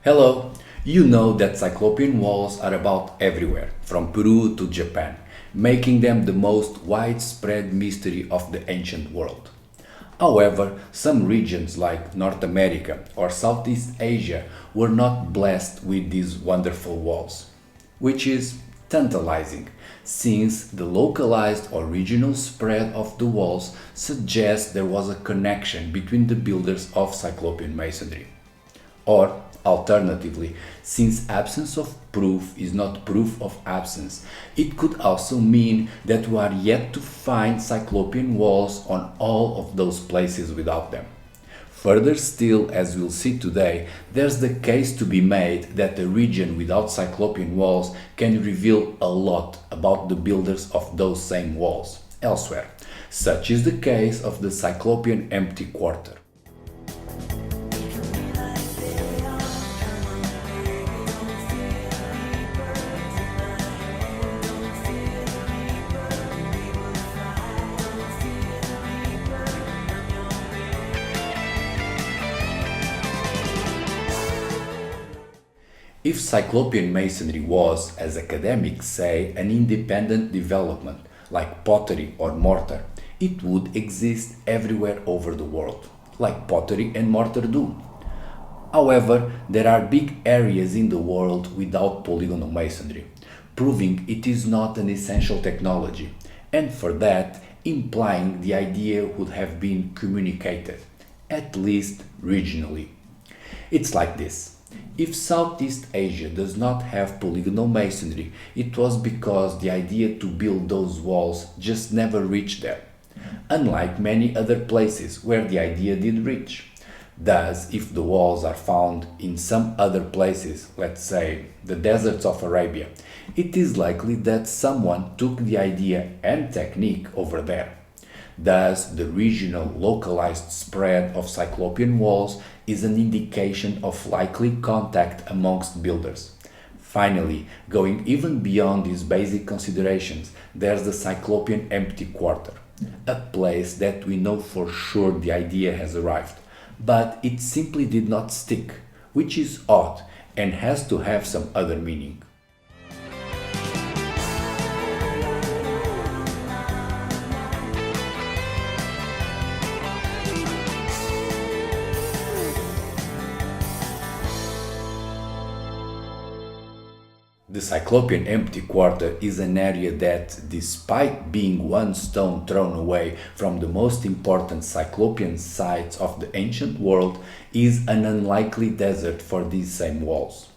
Hello! You know that Cyclopean walls are about everywhere, from Peru to Japan, making them the most widespread mystery of the ancient world. However, some regions like North America or Southeast Asia were not blessed with these wonderful walls, which is tantalizing, since the localized or regional spread of the walls suggests there was a connection between the builders of Cyclopean masonry. Or, alternatively, since absence of proof is not proof of absence, it could also mean that we are yet to find Cyclopean walls on all of those places without them. Further still, as we'll see today, there's the case to be made that a region without Cyclopean walls can reveal a lot about the builders of those same walls elsewhere. Such is the case of the Cyclopean empty quarter. If Cyclopean masonry was, as academics say, an independent development, like pottery or mortar, it would exist everywhere over the world, like pottery and mortar do. However, there are big areas in the world without polygonal masonry, proving it is not an essential technology, and for that, implying the idea would have been communicated, at least regionally. It's like this. If Southeast Asia does not have polygonal masonry, it was because the idea to build those walls just never reached there, unlike many other places where the idea did reach. Thus, if the walls are found in some other places, let's say the deserts of Arabia, it is likely that someone took the idea and technique over there. Thus, the regional localized spread of Cyclopean walls is an indication of likely contact amongst builders. Finally, going even beyond these basic considerations, there's the Cyclopean empty quarter, a place that we know for sure the idea has arrived, but it simply did not stick, which is odd and has to have some other meaning. The Cyclopean empty quarter is an area that, despite being one stone thrown away from the most important Cyclopean sites of the ancient world, is an unlikely desert for these same walls.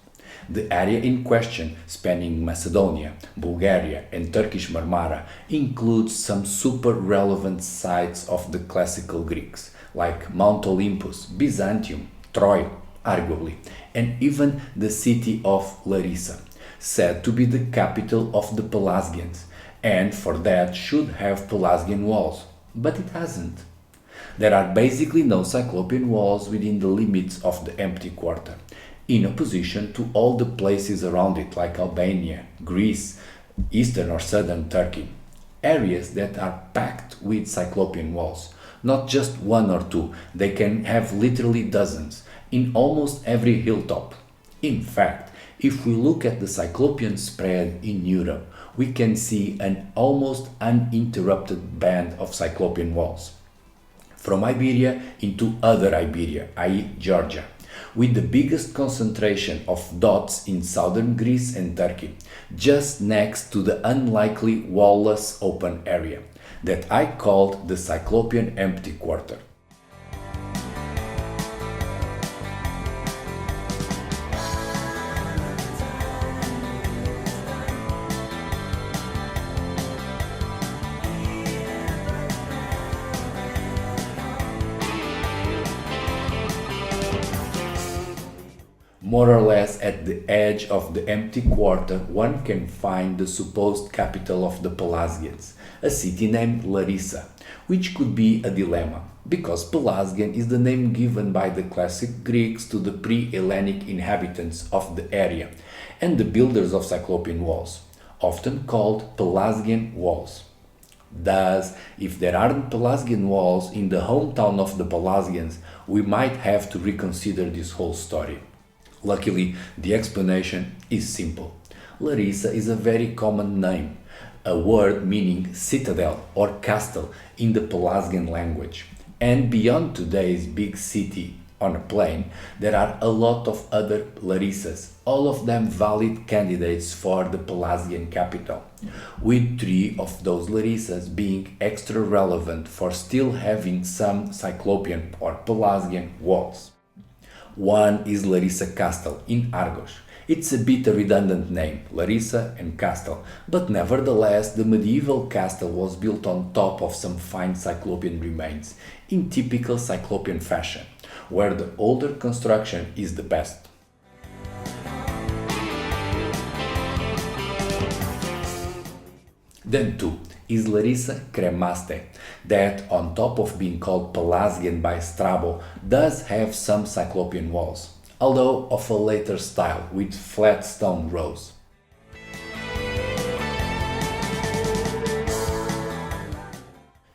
The area in question, spanning Macedonia, Bulgaria, and Turkish Marmara, includes some super relevant sites of the classical Greeks, like Mount Olympus, Byzantium, Troy, arguably, and even the city of Larissa, said to be the capital of the Pelasgians, and for that should have Pelasgian walls, but it hasn't. There are basically no Cyclopean walls within the limits of the empty quarter, in opposition to all the places around it like Albania, Greece, eastern or southern Turkey, areas that are packed with Cyclopean walls. Not just one or two, they can have literally dozens, in almost every hilltop. In fact, if we look at the Cyclopean spread in Europe, we can see an almost uninterrupted band of Cyclopean walls, from Iberia into other Iberia, i.e. Georgia, with the biggest concentration of dots in southern Greece and Turkey, just next to the unlikely wall-less open area that I called the Cyclopean empty quarter. More or less at the edge of the empty quarter, one can find the supposed capital of the Pelasgians, a city named Larissa, which could be a dilemma, because Pelasgian is the name given by the classic Greeks to the pre-Hellenic inhabitants of the area and the builders of Cyclopean walls, often called Pelasgian walls. Thus, if there aren't Pelasgian walls in the hometown of the Pelasgians, we might have to reconsider this whole story. Luckily, the explanation is simple. Larissa is a very common name, a word meaning citadel or castle in the Pelasgian language. And beyond today's big city on a plain, there are a lot of other Larissas, all of them valid candidates for the Pelasgian capital, with three of those Larissas being extra relevant for still having some Cyclopean or Pelasgian walls. One is Larissa Castle in Argos. It's a bit a redundant name, Larissa and Castle, but nevertheless the medieval castle was built on top of some fine Cyclopean remains, in typical Cyclopean fashion, where the older construction is the best. Then two is Larissa Cremaste, that on top of being called Pelasgian by Strabo, does have some Cyclopean walls, although of a later style with flat stone rows.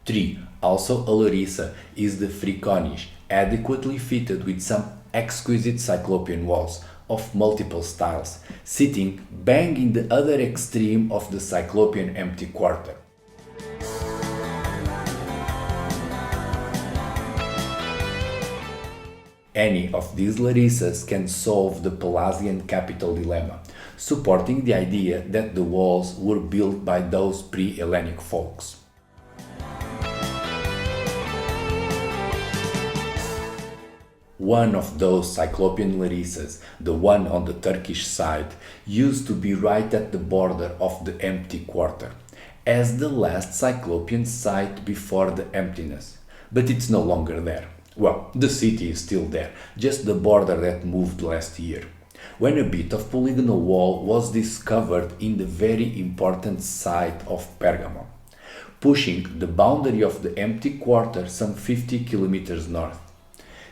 3. Also a Larissa is the Friconisch, adequately fitted with some exquisite Cyclopean walls of multiple styles, sitting bang in the other extreme of the Cyclopean empty quarter. Any of these Larissas can solve the Pelasgian capital dilemma, supporting the idea that the walls were built by those pre-Hellenic folks. One of those Cyclopean Larissas, the one on the Turkish side, used to be right at the border of the empty quarter, as the last Cyclopean site before the emptiness, but it's no longer there. Well, the city is still there, just the border that moved last year, when a bit of polygonal wall was discovered in the very important site of Pergamon, pushing the boundary of the empty quarter some 50 kilometers north.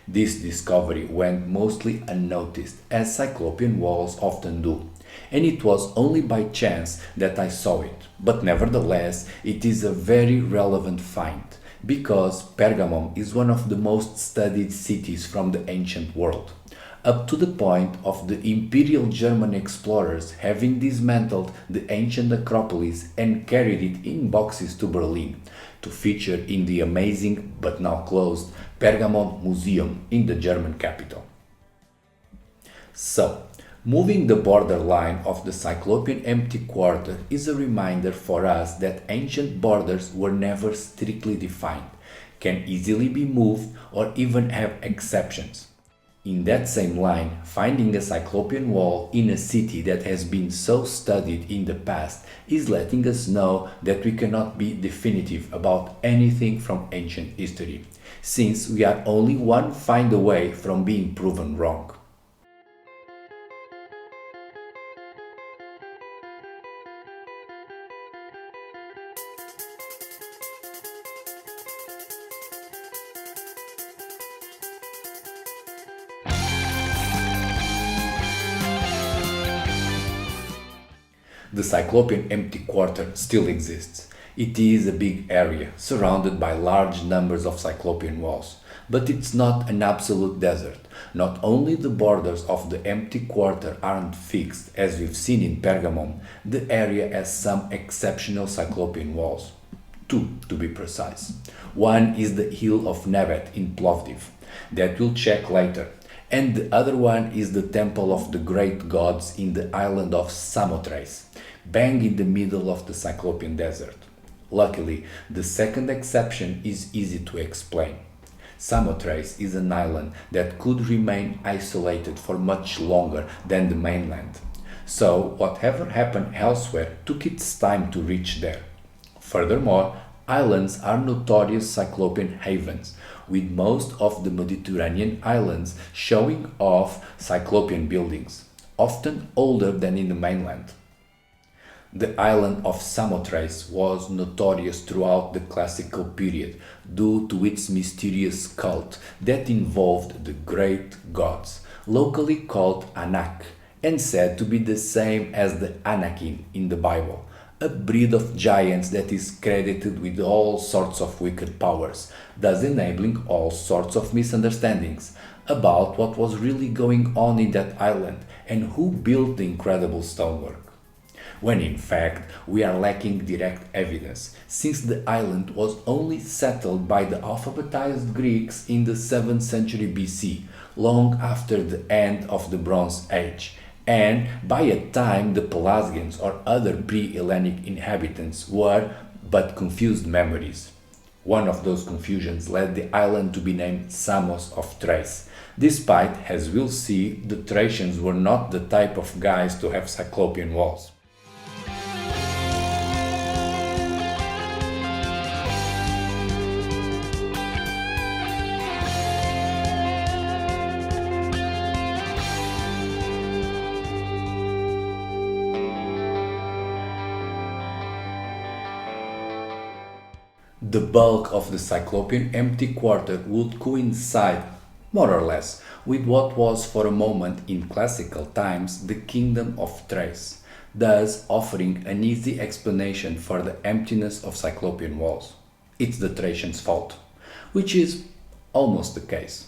This discovery went mostly unnoticed, as Cyclopean walls often do, and it was only by chance that I saw it, but nevertheless it is a very relevant find, because Pergamon is one of the most studied cities from the ancient world, up to the point of the Imperial German explorers having dismantled the ancient Acropolis and carried it in boxes to Berlin, to feature in the amazing, but now closed, Pergamon Museum in the German capital. So, moving the borderline of the Cyclopean empty quarter is a reminder for us that ancient borders were never strictly defined, can easily be moved or even have exceptions. In that same line, finding a Cyclopean wall in a city that has been so studied in the past is letting us know that we cannot be definitive about anything from ancient history, since we are only one find away from being proven wrong. The Cyclopean empty quarter still exists. It is a big area, surrounded by large numbers of Cyclopean walls, but it's not an absolute desert. Not only the borders of the empty quarter aren't fixed, as we've seen in Pergamon, the area has some exceptional Cyclopean walls. Two, to be precise. One is the Hill of Nebet in Plovdiv, that we'll check later, and the other one is the Temple of the Great Gods in the island of Samothrace, bang in the middle of the Cyclopean desert. Luckily, the second exception is easy to explain. Samothrace is an island that could remain isolated for much longer than the mainland, so whatever happened elsewhere took its time to reach there. Furthermore, islands are notorious Cyclopean havens, with most of the Mediterranean islands showing off Cyclopean buildings, often older than in the mainland. The island of Samothrace was notorious throughout the classical period due to its mysterious cult that involved the great gods, locally called Anak, and said to be the same as the Anakim in the Bible, a breed of giants that is credited with all sorts of wicked powers, thus enabling all sorts of misunderstandings about what was really going on in that island and who built the incredible stonework. When in fact we are lacking direct evidence, since the island was only settled by the alphabetized Greeks in the 7th century BC, long after the end of the Bronze Age, and by a time the Pelasgians or other pre-Hellenic inhabitants were but confused memories. One of those confusions led the island to be named Samos of Thrace, despite, as we'll see, the Thracians were not the type of guys to have Cyclopean walls. The bulk of the Cyclopean empty quarter would coincide, more or less, with what was for a moment in classical times the kingdom of Thrace, thus offering an easy explanation for the emptiness of Cyclopean walls. It's the Thracians' fault, which is almost the case.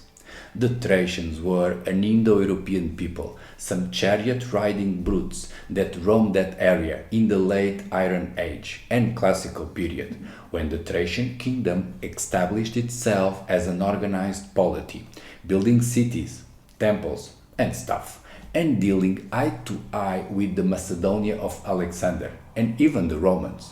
The Thracians were an Indo-European people, some chariot-riding brutes that roamed that area in the late Iron Age and Classical period, when the Thracian kingdom established itself as an organized polity, building cities, temples, and stuff, and dealing eye to eye with the Macedonia of Alexander and even the Romans.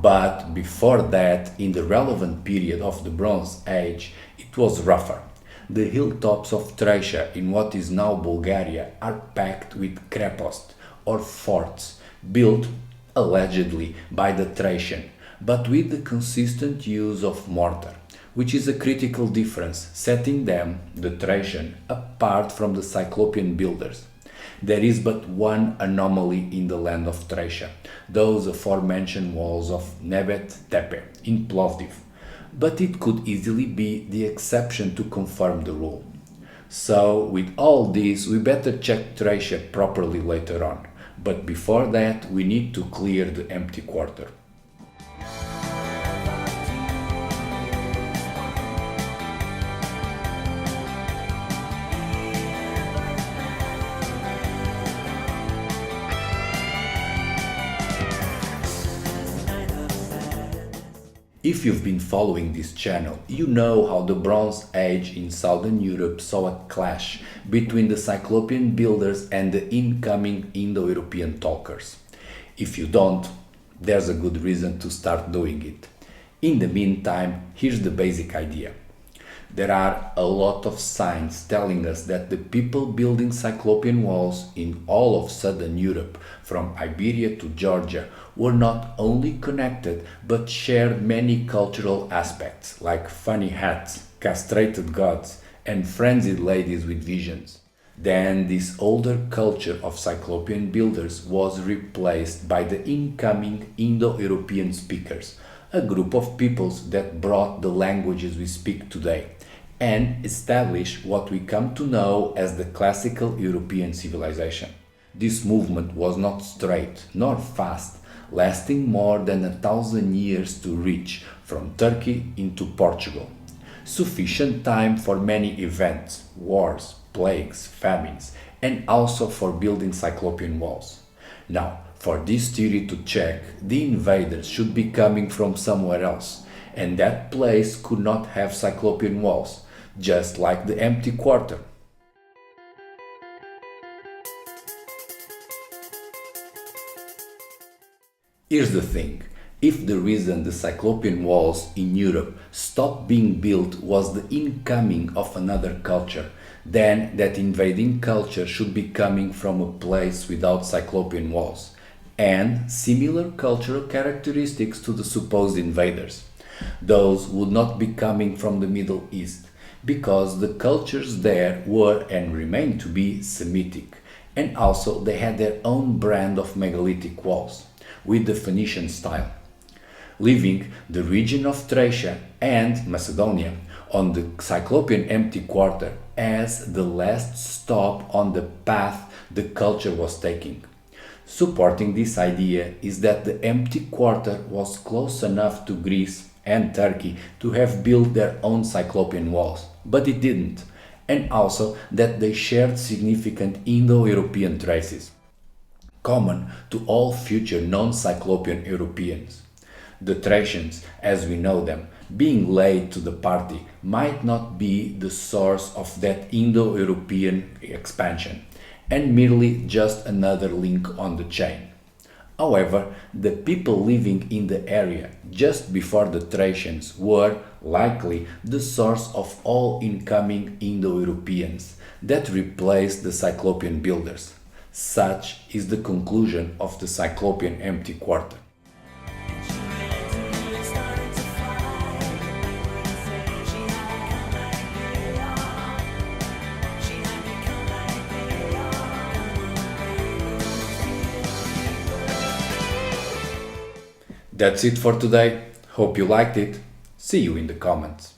But before that, in the relevant period of the Bronze Age, it was rougher. The hilltops of Thracia in what is now Bulgaria are packed with krepost, or forts, built allegedly by the Thracian, but with the consistent use of mortar, which is a critical difference, setting them, the Thracian, apart from the Cyclopean builders. There is but one anomaly in the land of Thracia, those aforementioned walls of Nebet Tepe in Plovdiv, but it could easily be the exception to confirm the rule. So, with all this, we better check Thracia properly later on, but before that we need to clear the empty quarter. If you've been following this channel, you know how the Bronze Age in Southern Europe saw a clash between the Cyclopean builders and the incoming Indo-European talkers. If you don't, there's a good reason to start doing it. In the meantime, here's the basic idea. There are a lot of signs telling us that the people building Cyclopean walls in all of Southern Europe, from Iberia to Georgia, were not only connected but shared many cultural aspects like funny hats, castrated gods, and frenzied ladies with visions. Then this older culture of Cyclopean builders was replaced by the incoming Indo-European speakers, a group of peoples that brought the languages we speak today and established what we come to know as the classical European civilization. This movement was not straight nor fast, lasting more than 1,000 years to reach from Turkey into Portugal. Sufficient time for many events, wars, plagues, famines, and also for building Cyclopean walls. Now, for this theory to check, the invaders should be coming from somewhere else, and that place could not have Cyclopean walls, just like the empty quarter. Here's the thing, if the reason the Cyclopean walls in Europe stopped being built was the incoming of another culture, then that invading culture should be coming from a place without Cyclopean walls, and similar cultural characteristics to the supposed invaders. Those would not be coming from the Middle East, because the cultures there were and remain to be Semitic, and also they had their own brand of megalithic walls, with the Phoenician style, leaving the region of Thracia and Macedonia on the Cyclopean empty quarter as the last stop on the path the culture was taking. Supporting this idea is that the empty quarter was close enough to Greece and Turkey to have built their own Cyclopean walls, but it didn't, and also that they shared significant Indo-European traces, common to all future non-Cyclopean Europeans. The Thracians, as we know them, being late to the party, might not be the source of that Indo-European expansion, and merely just another link on the chain. However, the people living in the area just before the Thracians were, likely, the source of all incoming Indo-Europeans that replaced the Cyclopean builders. Such is the conclusion of the Cyclopean empty quarter. That's it for today. Hope you liked it. See you in the comments.